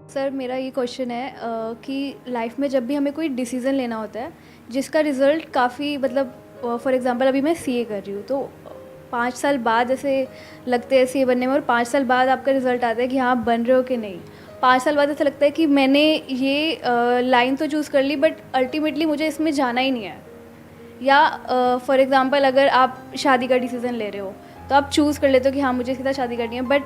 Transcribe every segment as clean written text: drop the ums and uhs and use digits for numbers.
Sir मेरा ये question है कि लाइफ में जब भी हमें कोई डिसीज़न लेना होता है जिसका रिज़ल्ट काफ़ी मतलब फॉर एग्जांपल अभी मैं सीए कर रही हूँ तो 5 साल बाद ऐसे लगते हैं सीए बनने में और 5 साल बाद आपका रिज़ल्ट आता है कि हाँ आप बन रहे हो कि नहीं। 5 साल बाद ऐसा लगता है कि मैंने ये लाइन तो चूज़ कर ली बट अल्टीमेटली मुझे इसमें जाना ही नहीं है। या फॉर एग्ज़ाम्पल अगर आप शादी का डिसीज़न ले रहे हो तो आप चूज़ कर लेते हो कि हाँ मुझे इसके साथ शादी करनी है बट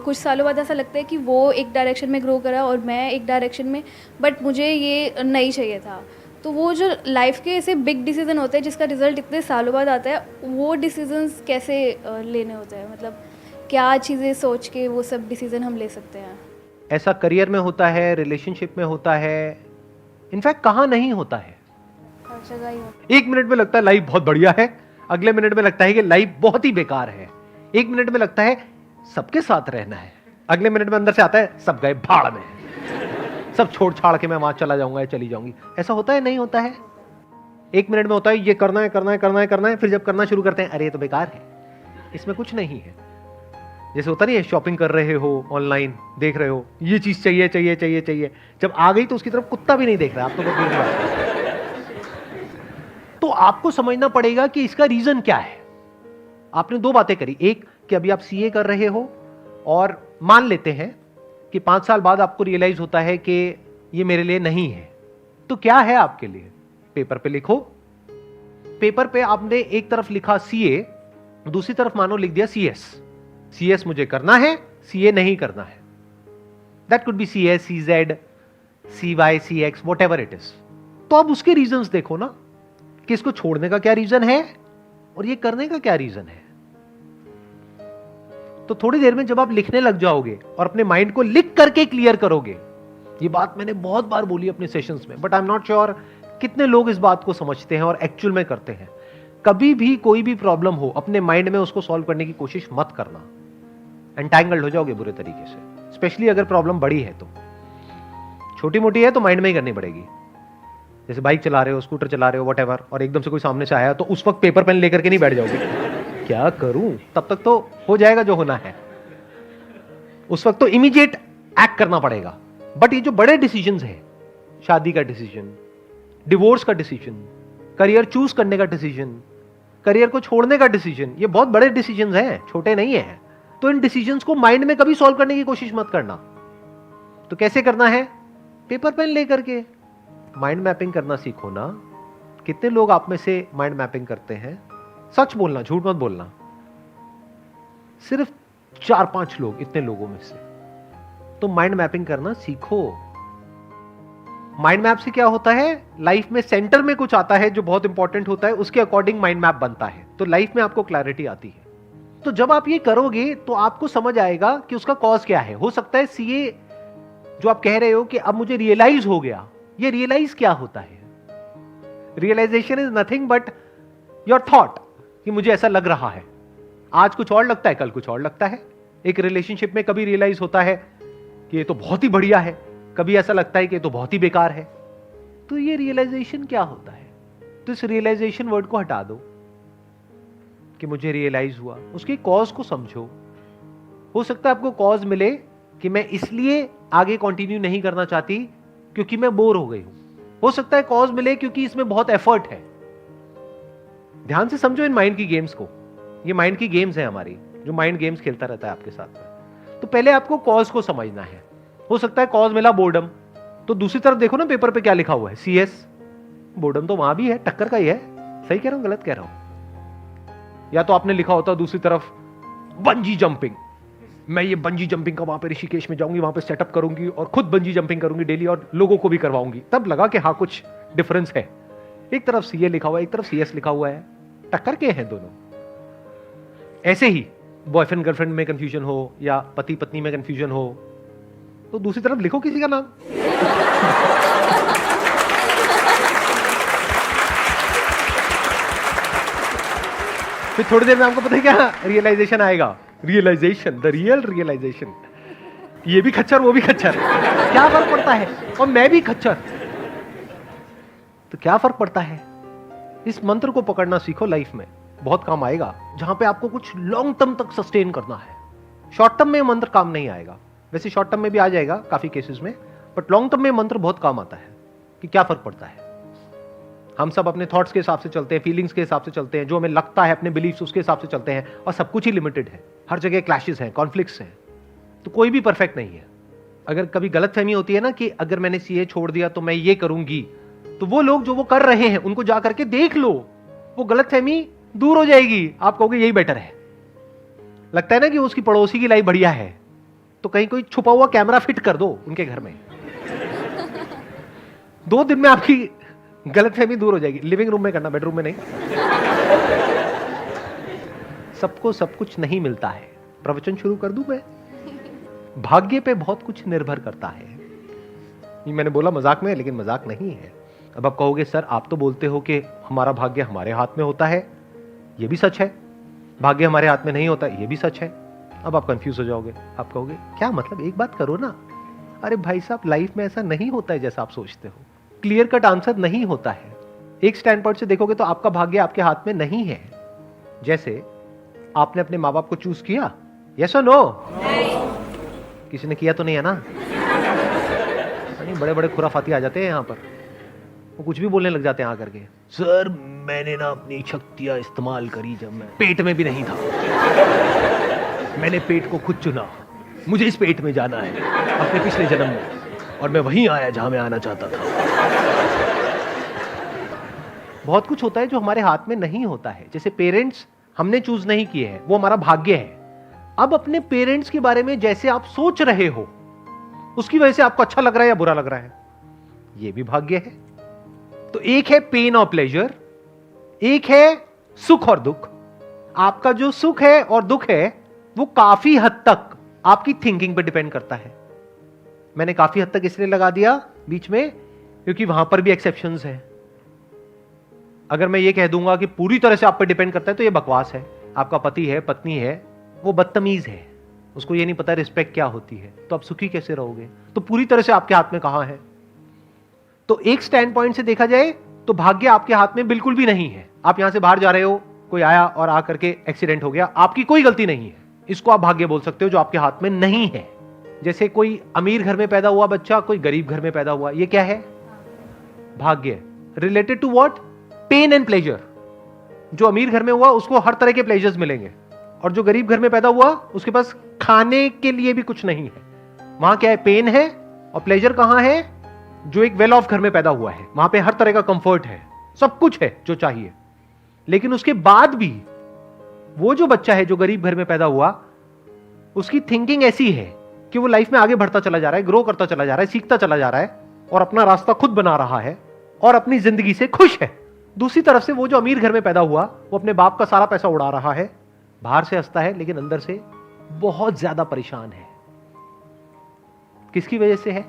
कुछ सालों बाद ऐसा लगता है कि वो एक डायरेक्शन में ग्रो करा और मैं एक डायरेक्शन में, बट मुझे ये नहीं चाहिए था। तो वो जो लाइफ के ऐसे बिग डिसीज़न होते हैं जिसका रिज़ल्ट इतने सालों बाद आता है, वो डिसीजंस कैसे लेने होते हैं, मतलब क्या चीज़ें सोच के वो सब डिसीज़न हम ले सकते हैं? ऐसा करियर में होता है, रिलेशनशिप में होता है, इनफैक्ट कहाँ नहीं होता है। हर जगह ही होता है। एक मिनट में लगता है लाइफ बहुत बढ़िया है, अगले मिनट में लगता है कि लाइफ बहुत ही बेकार है। एक मिनट में लगता है सबके साथ रहना है, अगले मिनट में अंदर से आता है सब गए भाड़ में, सब छोड़ छाड़ के मैं वहां चला जाऊंगा या चली जाऊंगी। ऐसा होता है नहीं होता है? एक मिनट में होता है ये करना है करना है करना है करना है, फिर जब करना शुरू करते हैं अरे ये तो बेकार है, इसमें कुछ नहीं है। जैसे होता नहीं है, शॉपिंग कर रहे हो ऑनलाइन, देख रहे हो ये चीज चाहिए चाहिए चाहिए चाहिए, जब आ गई तो उसकी तरफ कुत्ता भी नहीं देख रहा, आप तो बहुत दूर की बात है। तो आपको समझना पड़ेगा कि इसका रीजन क्या है। आपने दो बातें करी, एक कि अभी आप सीए कर रहे हो और मान लेते हैं कि 5 साल बाद आपको रियलाइज होता है कि ये मेरे लिए नहीं है। तो क्या है आपके लिए? पेपर पे लिखो। पेपर पे आपने एक तरफ लिखा सीए, दूसरी तरफ मानो लिख दिया सीएस। सीएस मुझे करना है, सीए नहीं करना है। That could be CS, CZ, CY, CX, whatever it is. तो अब उसके रीजंस देखो ना कि इसको छोड़ने का क्या रीजन है और ये करने का क्या रीजन है। तो थोड़ी देर में जब आप लिखने लग जाओगे और अपने माइंड को लिख करके क्लियर करोगे, ये बात मैंने बहुत बार बोली अपने सेशंस में, but I am not sure कितने लोग इस बात को समझते हैं और एक्चुअल में करते हैं। कभी भी कोई भी प्रॉब्लम हो, अपने माइंड में उसको सॉल्व करने की कोशिश मत करना, एंटैंगल्ड हो जाओगे बुरे तरीके से। स्पेशली अगर प्रॉब्लम बड़ी है तो, छोटी मोटी है तो माइंड में ही करनी पड़ेगी। जैसे बाइक चला रहे हो, स्कूटर चला रहे हो, व्हाटएवर, और एकदम से कोई सामने से आया तो उस वक्त पेपर पेन लेकर के नहीं बैठ जाओगे, क्या करूं, तब तक तो हो जाएगा जो होना है। उस वक्त तो इमीडिएट एक्ट करना पड़ेगा। बट ये जो बड़े डिसीजंस हैं, शादी का डिसीजन, डिवोर्स का डिसीजन, करियर चूज करने का डिसीजन, करियर को छोड़ने का डिसीजन, ये बहुत बड़े डिसीजंस हैं, छोटे नहीं है। तो इन डिसीजंस को माइंड में कभी सॉल्व करने की कोशिश मत करना। तो कैसे करना है? पेपर पेन लेकर के माइंड मैपिंग करना सीखो ना। कितने लोग आप में से माइंड मैपिंग करते हैं? सच बोलना, झूठ मत बोलना। सिर्फ 4-5 लोग, इतने लोगों में से। तो माइंड मैपिंग करना सीखो। माइंड मैप से क्या होता है, लाइफ में सेंटर में कुछ आता है जो बहुत इंपॉर्टेंट होता है, उसके अकॉर्डिंग माइंड मैप बनता है, तो लाइफ में आपको क्लैरिटी आती है। तो जब आप ये करोगे तो आपको समझ आएगा कि उसका कॉज क्या है। हो सकता है सीए जो आप कह रहे हो कि अब मुझे रियलाइज हो गया, ये रियलाइज क्या होता है? Realization is nothing but your thought, कि मुझे ऐसा लग रहा है। आज कुछ और लगता है, कल कुछ और लगता है। एक रिलेशनशिप में कभी रियलाइज होता है कि ये तो बहुत ही बढ़िया है, कभी ऐसा लगता है कि ये तो बहुत ही बेकार है। तो ये रियलाइजेशन क्या होता है? तो इस रियलाइजेशन वर्ड को हटा दो कि मुझे रियलाइज हुआ, उसके कॉज को समझो। हो सकता है आपको कॉज मिले कि मैं इसलिए आगे कंटिन्यू नहीं करना चाहती क्योंकि मैं बोर हो गई हूं। हो सकता है कॉज मिले क्योंकि इसमें बहुत एफर्ट है। ध्यान से समझो इन माइंड की गेम्स को। ये माइंड की गेम्स है हमारी, जो माइंड गेम्स खेलता रहता है आपके साथ में। तो पहले आपको कॉज को समझना है। हो सकता है कॉज मिला बोर्डम, तो दूसरी तरफ देखो ना पेपर पे क्या लिखा हुआ है, सीएस। बोर्डम तो वहां भी है, टक्कर का ही है। सही कह रहा हूं, गलत कह रहा हूं? या तो आपने लिखा होता दूसरी तरफ बंजी जंपिंग, मैं ये बंजी जंपिंग का वहां पे ऋषिकेश में जाऊंगी, वहां पे सेटअप करूंगी और खुद बंजी जंपिंग करूंगी डेली और लोगों को भी करवाऊंगी। तब लगा कि हाँ कुछ डिफरेंस है। एक तरफ सीए लिखा हुआ है, एक तरफ सीएस लिखा हुआ है, टक्कर के हैं दोनों। ऐसे ही बॉयफ्रेंड गर्लफ्रेंड में कंफ्यूजन हो या पति पत्नी में कंफ्यूजन हो, तो दूसरी तरफ लिखो किसी का नाम। फिर थोड़ी देर में आपको पता है क्या रियलाइजेशन आएगा। रियलाइजेशन, द रियल रियलाइजेशन, ये भी खच्चर वो भी खच्चर, क्या फर्क पड़ता है, और मैं भी खच्चर, तो क्या फर्क पड़ता है? इस मंत्र को पकड़ना सीखो, लाइफ में बहुत काम आएगा। जहां पे आपको कुछ लॉन्ग टर्म तक सस्टेन करना है, शॉर्ट टर्म में मंत्र काम नहीं आएगा। वैसे शॉर्ट टर्म में भी आ जाएगा काफी केसेस में, बट लॉन्ग टर्म में मंत्र बहुत काम आता है कि क्या फर्क पड़ता है। हम सब अपने थॉट्स के हिसाब से चलते हैं, फीलिंग्स के हिसाब से चलते हैं, जो हमें लगता है अपने बिलीफ्स उसके हिसाब से चलते हैं, और सब कुछ ही लिमिटेड है, हर जगह क्लैशेस हैं, कॉन्फ्लिक्ट्स हैं, तो कोई भी परफेक्ट नहीं है। अगर कभी गलतफहमी होती है ना कि अगर मैंने सीए छोड़ दिया तो मैं ये करूंगी, तो वो लोग जो वो कर रहे हैं उनको जा करके देख लो, वो गलतफहमी दूर हो जाएगी। आप कहोगे यही बेटर है। लगता है ना कि उसकी पड़ोसी की लाइफ बढ़िया है, तो कहीं कोई छुपा हुआ कैमरा फिट कर दो उनके घर में 2 दिन में आपकी गलतफहमी दूर हो जाएगी। लिविंग रूम में करना, बेडरूम में नहीं। सबको सब कुछ नहीं मिलता है। प्रवचन शुरू कर दूं मैं? भाग्य पे बहुत कुछ निर्भर करता है। ये मैंने बोला मजाक में, लेकिन मजाक नहीं है। अब आप कहोगे सर आप तो बोलते हो कि हमारा भाग्य हमारे हाथ में होता है, ये भी सच है। भाग्य हमारे हाथ में नहीं होता, ये भी सच है। अब आप कंफ्यूज हो जाओगे, आप कहोगे क्या मतलब, एक बात करो ना। अरे भाई साहब, लाइफ में ऐसा नहीं होता है जैसा आप सोचते हो। क्लियर कट आंसर नहीं होता है। एक स्टैंड पॉइंट से देखोगे तो आपका भाग्य आपके हाथ में नहीं है। जैसे आपने अपने माँ बाप को चूज किया, यस और नो? किसी ने किया तो नहीं है ना? नहीं, बड़े बड़े खुराफाती आ जाते हैं यहाँ पर, वो कुछ भी बोलने लग जाते हैं आकर के। सर मैंने ना अपनी शक्तियां इस्तेमाल करी जब मैं पेट में भी नहीं था। मैंने पेट को खुद चुना, मुझे इस पेट में जाना है अपने पिछले जन्म में, और मैं वहीं आया जहां मैं आना चाहता था। बहुत कुछ होता है जो हमारे हाथ में नहीं होता है। जैसे पेरेंट्स हमने चूज नहीं किए हैं, वो हमारा भाग्य है। अब अपने पेरेंट्स के बारे में जैसे आप सोच रहे हो, उसकी वजह से आपको अच्छा लग रहा है या बुरा लग रहा है, ये भी भाग्य है। तो एक है पेन और प्लेजर, एक है सुख और दुख। आपका जो सुख है और दुख है वो काफी हद तक आपकी थिंकिंग पे डिपेंड करता है। मैंने काफी हद तक इसलिए लगा दिया बीच में क्योंकि वहां पर भी एक्सेप्शंस है। अगर मैं ये कह दूंगा कि पूरी तरह से आप पे डिपेंड करता है तो ये बकवास है। आपका पति है, पत्नी है, वो बदतमीज है, उसको ये नहीं पता रिस्पेक्ट क्या होती है, तो आप सुखी कैसे रहोगे? तो पूरी तरह से आपके हाथ में कहां है? तो एक स्टैंड पॉइंट से देखा जाए तो भाग्य आपके हाथ में बिल्कुल भी नहीं है। आप यहां से बाहर जा रहे हो, कोई आया और आकर के एक्सीडेंट हो गया, आपकी कोई गलती नहीं है, इसको आप भाग्य बोल सकते हो जो आपके हाथ में नहीं है। जैसे कोई अमीर घर में पैदा हुआ बच्चा, कोई गरीब घर में पैदा हुआ, ये क्या है? भाग्य। Related to what? Pain and pleasure. जो अमीर घर में हुआ उसको हर तरह के प्लेजर्स मिलेंगे, और जो गरीब घर में पैदा हुआ उसके पास खाने के लिए भी कुछ नहीं है। वहां क्या है? पेन है। और प्लेजर कहां है? जो एक वेल ऑफ घर में पैदा हुआ है, वहां पे हर तरह का कंफर्ट है, सब कुछ है जो चाहिए। लेकिन उसके बाद भी वो जो बच्चा है जो गरीब घर में पैदा हुआ, उसकी थिंकिंग ऐसी है कि वो लाइफ में आगे बढ़ता चला जा रहा है, ग्रो करता चला जा रहा है, सीखता चला जा रहा है, और अपना रास्ता खुद बना रहा है, और अपनी जिंदगी से खुश है। दूसरी तरफ से वो जो अमीर घर में पैदा हुआ, वो अपने बाप का सारा पैसा उड़ा रहा है, बाहर से हंसता है लेकिन अंदर से बहुत ज्यादा परेशान है। किसकी वजह से है?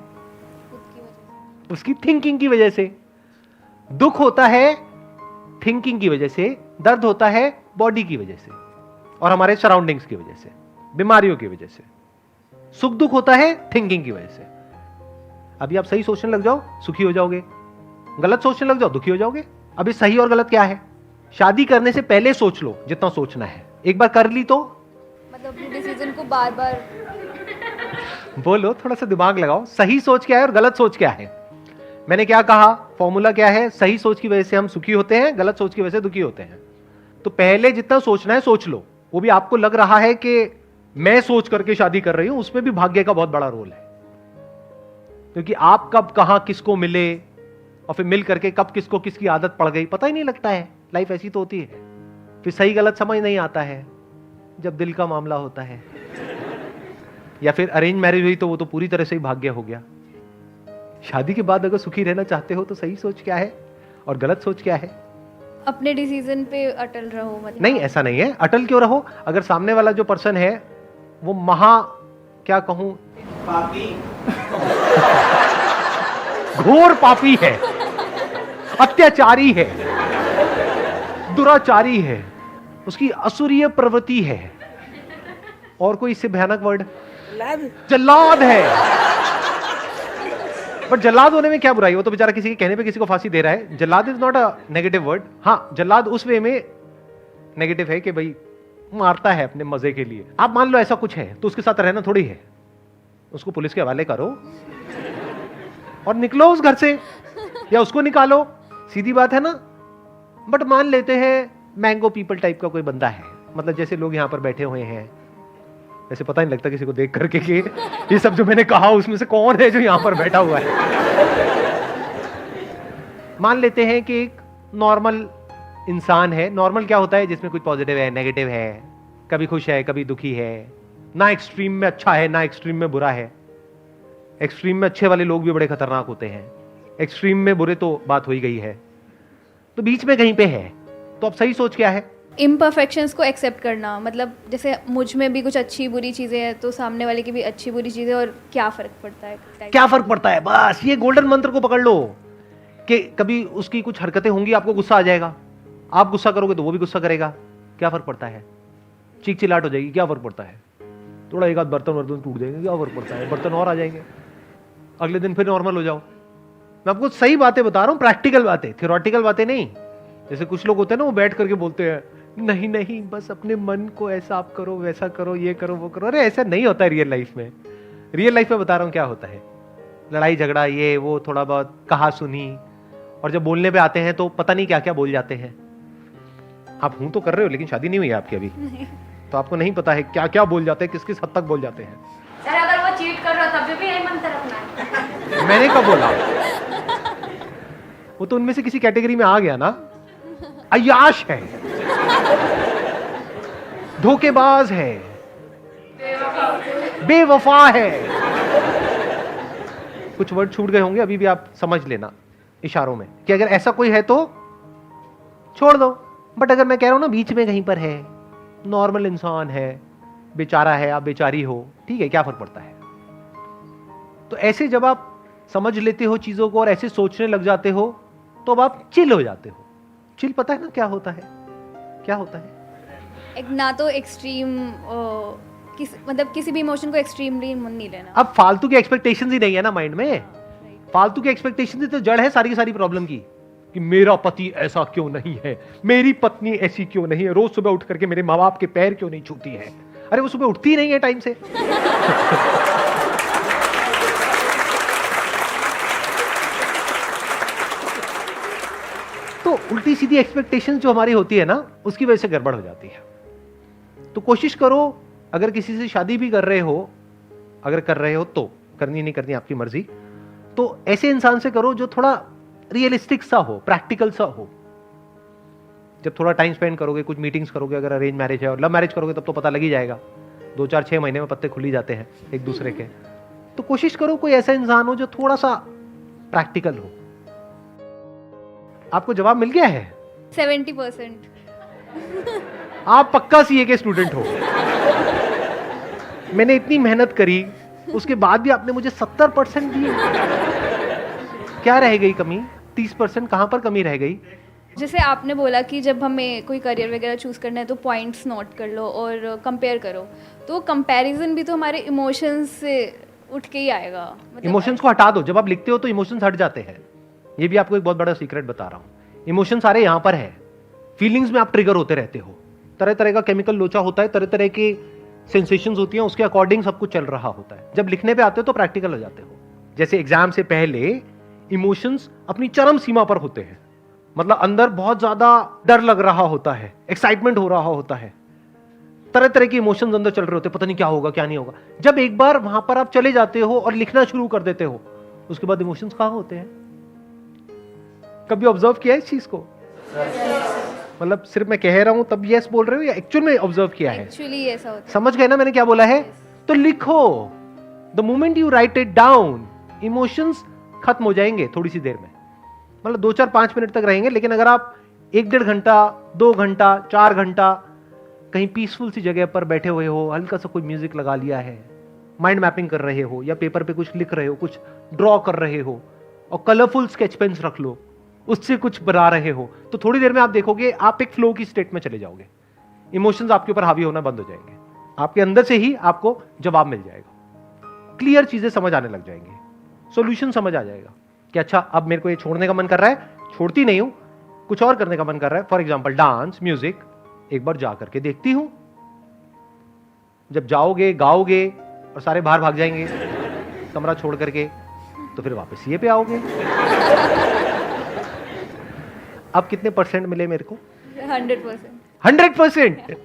उसकी थिंकिंग की वजह से। दुख होता है थिंकिंग की वजह से, दर्द होता है बॉडी की वजह से और हमारे सराउंडिंग्स की वजह से, बीमारियों की वजह से। सुख दुख होता है थिंकिंग की वजह से। अभी आप सही सोचने लग जाओ, सुखी हो जाओगे, गलत सोचने लग जाओ, दुखी हो जाओगे। अभी सही और गलत क्या है? शादी करने से पहले सोच लो जितना सोचना है, एक बार कर ली तो मतलब अपने डिसीजन को बार बार बोलो, थोड़ा सा दिमाग लगाओ। सही सोच क्या है और गलत सोच क्या है? मैंने क्या कहा? फॉर्मूला क्या है? सही सोच की वजह से हम सुखी होते हैं, गलत सोच की वजह से दुखी होते हैं। तो पहले जितना सोचना है सोच लो। वो भी आपको लग रहा है कि मैं सोच करके शादी कर रही हूं, उसमें भी भाग्य का बहुत बड़ा रोल है। क्योंकि आप कब कहां किसको मिले और फिर मिल करके कब किसको किसकी आदत पड़ गई पता ही नहीं लगता है। लाइफ ऐसी तो होती है। फिर सही गलत समझ नहीं आता है जब दिल का मामला होता है। या फिर अरेंज मैरिज हुई तो वो तो पूरी तरह से ही भाग्य हो गया। शादी के बाद अगर सुखी रहना चाहते हो तो सही सोच क्या है और गलत सोच क्या है? अपने डिसीजन पे अटल रहो। मतलब नहीं, ऐसा नहीं है। अटल क्यों रहो? अगर सामने वाला जो पर्सन है वो क्या कहूं, पापी घोर पापी है, अत्याचारी है, दुराचारी है, उसकी असुरीय प्रवृत्ति है, और कोई इससे भयानक वर्ड, जल्लाद है। पर जल्लाद होने में क्या बुराई? वो तो बेचारा किसी के कहने पे किसी को फांसी दे रहा है। जल्लाद is not a negative word. हाँ, जल्लाद उस वे में नेगेटिव है कि भाई मारता है अपने मजे के लिए। आप मान लो ऐसा कुछ है तो उसके साथ रहना थोड़ी है। उसको पुलिस के हवाले करो और निकलो उस घर से, या उसको निकालो, सीधी बात है ना। बट मान लेते हैं मैंगो पीपल टाइप का कोई बंदा है, मतलब जैसे लोग यहाँ पर बैठे हुए हैं, ऐसे पता नहीं लगता किसी को देख करके कि ये सब जो मैंने कहा उसमें से कौन है जो यहाँ पर बैठा हुआ है। मान लेते हैं कि एक नॉर्मल इंसान है। नॉर्मल क्या होता है? जिसमें कुछ पॉजिटिव है, नेगेटिव है, कभी खुश है, कभी दुखी है, ना एक्सट्रीम में अच्छा है ना एक्सट्रीम में बुरा है। एक्सट्रीम में अच्छे वाले लोग भी बड़े खतरनाक होते हैं, एक्सट्रीम में बुरे तो बात हो ही गई है, तो बीच में कहीं पे है। तो अब सही सोच क्या है? इम्परफेक्शंस को एक्सेप्ट करना, मतलब जैसे मुझ में भी कुछ अच्छी बुरी चीज़ें हैं तो सामने वाले की भी अच्छी बुरी चीज़ें, और क्या फ़र्क पड़ता है। क्या फर्क पड़ता है? बस ये गोल्डन मंत्र को पकड़ लो कि कभी उसकी कुछ हरकतें होंगी, आपको गुस्सा आ जाएगा, आप गुस्सा करोगे तो वो भी गुस्सा करेगा, क्या फर्क पड़ता है? चीख चिल्लाट हो जाएगी, क्या फर्क पड़ता है? थोड़ा एक आध बर्तन टूट जाएंगे, क्या फर्क पड़ता है? बर्तन और आ जाएंगे, अगले दिन फिर नॉर्मल हो जाओ। मैं आपको सही बातें बता रहा हूं, प्रैक्टिकल बातें, थियोरेटिकल बातें नहीं। जैसे कुछ लोग होते हैं ना, वो बैठ करके बोलते हैं नहीं नहीं बस अपने मन को ऐसा आप करो, वैसा करो, ये करो, वो करो। अरे ऐसा नहीं होता है रियल लाइफ में। रियल लाइफ में बता रहा हूं क्या होता है। लड़ाई झगड़ा, ये वो, थोड़ा बहुत कहा सुनी, और जब बोलने पे आते हैं तो पता नहीं क्या क्या बोल जाते हैं। आप हूं तो कर रहे हो, लेकिन शादी नहीं हुई है आपकी अभी, तो आपको नहीं पता है क्या क्या बोल जाते हैं, किस किस हद तक बोल जाते हैं। सर अगर वो चीट कर रहा हो तब भी यही मंत्र रखना है। मैंने कब बोला? वो तो उनमें से किसी कैटेगरी में आ गया ना। अय्याश है, धोखेबाज है, बेवफा है। कुछ वर्ड छूट गए होंगे, अभी भी आप समझ लेना इशारों में कि अगर ऐसा कोई है तो छोड़ दो। बट अगर मैं कह रहा हूं ना बीच में कहीं पर है, नॉर्मल इंसान है, बेचारा है, आप बेचारी हो, ठीक है, क्या फर्क पड़ता है? तो ऐसे जब आप समझ लेते हो चीजों को और ऐसे सोचने लग जाते हो तो अब आप चिल हो जाते हो। चिल पता है ना क्या होता है? क्या होता है? एक ना तो एक्सट्रीम मतलब किसी भी इमोशन को एक्सट्रीमली नहीं लेना। अब फालतू की एक्सपेक्टेशंस ही नहीं है ना माइंड में। फालतू की एक्सपेक्टेशंस ही तो जड़ है सारी की सारी प्रॉब्लम की, कि मेरा पति ऐसा क्यों नहीं है, मेरी पत्नी ऐसी क्यों नहीं है, रोज सुबह उठ करके मेरे माँ बाप के पैर क्यों नहीं छूती है। अरे वो सुबह उठती ही नहीं है टाइम से। तो उल्टी सीधी एक्सपेक्टेशंस जो हमारी होती है ना, उसकी वजह से गड़बड़ हो जाती है। तो कोशिश करो, अगर किसी से शादी भी कर रहे हो, अगर कर रहे हो तो, करनी नहीं करनी आपकी मर्जी, तो ऐसे इंसान से करो जो थोड़ा रियलिस्टिक सा हो, प्रैक्टिकल सा हो। जब थोड़ा टाइम स्पेंड करोगे, कुछ मीटिंग्स करोगे, अगर अरेंज मैरिज है, और लव मैरिज करोगे तब तो पता लग ही जाएगा, 2 4 6 महीने में पत्ते खुल ही जाते हैं एक दूसरे के। तो कोशिश करो कोई ऐसा इंसान हो जो थोड़ा सा प्रैक्टिकल हो। आपको जवाब मिल गया है? 70%। आप पक्का सीए के स्टूडेंट हो। मैंने इतनी मेहनत करी, उसके बाद भी आपने मुझे 70% दिए। क्या रह गई कमी? 30% कहां पर कमी रह गई? जैसे आपने बोला कि जब हमें कोई करियर वगैरह चूज़ करना है तो पॉइंट्स नोट कर लो और कंपेयर करो, तो कंपैरिजन भी तो हमारे इमोशंस से उठ के ही आएगा। मतलब इमोशंस को हटा दो। जब आप लिखते हो तो इमोशंस हट जाते हैं। ये भी आपको एक बहुत बड़ा सीक्रेट बता रहा हूं। इमोशन सारे यहां पर है, फीलिंग्स में आप ट्रिगर होते रहते हो, तरह तरह का केमिकल लोचा होता है, तरह तरह की सेंसेशंस होती हैं, उसके अकॉर्डिंग सब कुछ चल रहा होता है। जब लिखने पे आते हो तो प्रैक्टिकल हो जाते हो। जैसे एग्जाम से पहले इमोशंस अपनी चरम सीमा पर होते हैं, मतलब अंदर बहुत ज्यादा डर लग रहा होता है, एक्साइटमेंट हो रहा होता है, तरह तरह के इमोशंस अंदर चल रहे होते हैं, पता नहीं क्या होगा क्या नहीं होगा। जब एक बार वहां पर आप चले जाते हो और लिखना शुरू कर देते हो, उसके बाद इमोशंस कहां होते हैं? कभी ऑब्जर्व किया है इस चीज को? मतलब सिर्फ मैं कह रहा हूं तब यस बोल रहे हो या एक्चुअल में ऑब्जर्व किया है? एक्चुअली ऐसा होता है। समझ गए ना मैंने क्या बोला है? तो लिखो। The moment you right it down, emotions खत्म हो जाएंगे थोड़ी सी देर में, मतलब 2 4 5 मिनट तक रहेंगे। लेकिन अगर आप 1 1.5 घंटा, 2 घंटा, 4 घंटा कहीं पीसफुल सी जगह पर बैठे हुए हो, हल्का सा कोई म्यूजिक लगा लिया है, माइंड मैपिंग कर रहे हो, या पेपर पे कुछ लिख रहे हो, कुछ ड्रॉ कर रहे हो, और कलरफुल स्केच पेन्स रख लो, उससे कुछ बना रहे हो, तो थोड़ी देर में आप देखोगे आप एक फ्लो की स्टेट में चले जाओगे। इमोशंस आपके ऊपर हावी होना बंद हो जाएंगे, आपके अंदर से ही आपको जवाब मिल जाएगा, क्लियर चीजें समझ आने लग जाएंगी, सॉल्यूशन समझ आ जाएगा कि अच्छा अब मेरे को ये छोड़ने का मन कर रहा है, छोड़ती नहीं हूं, कुछ और करने का मन कर रहा है, फॉर एग्जाम्पल डांस, म्यूजिक, एक बार जा करके देखती हूं। जब जाओगे, गाओगे और सारे बाहर भाग जाएंगे। कमरा छोड़ करके, तो फिर वापस ये पे आओगे। अब कितने परसेंट मिले मेरे को? 100%। 100%।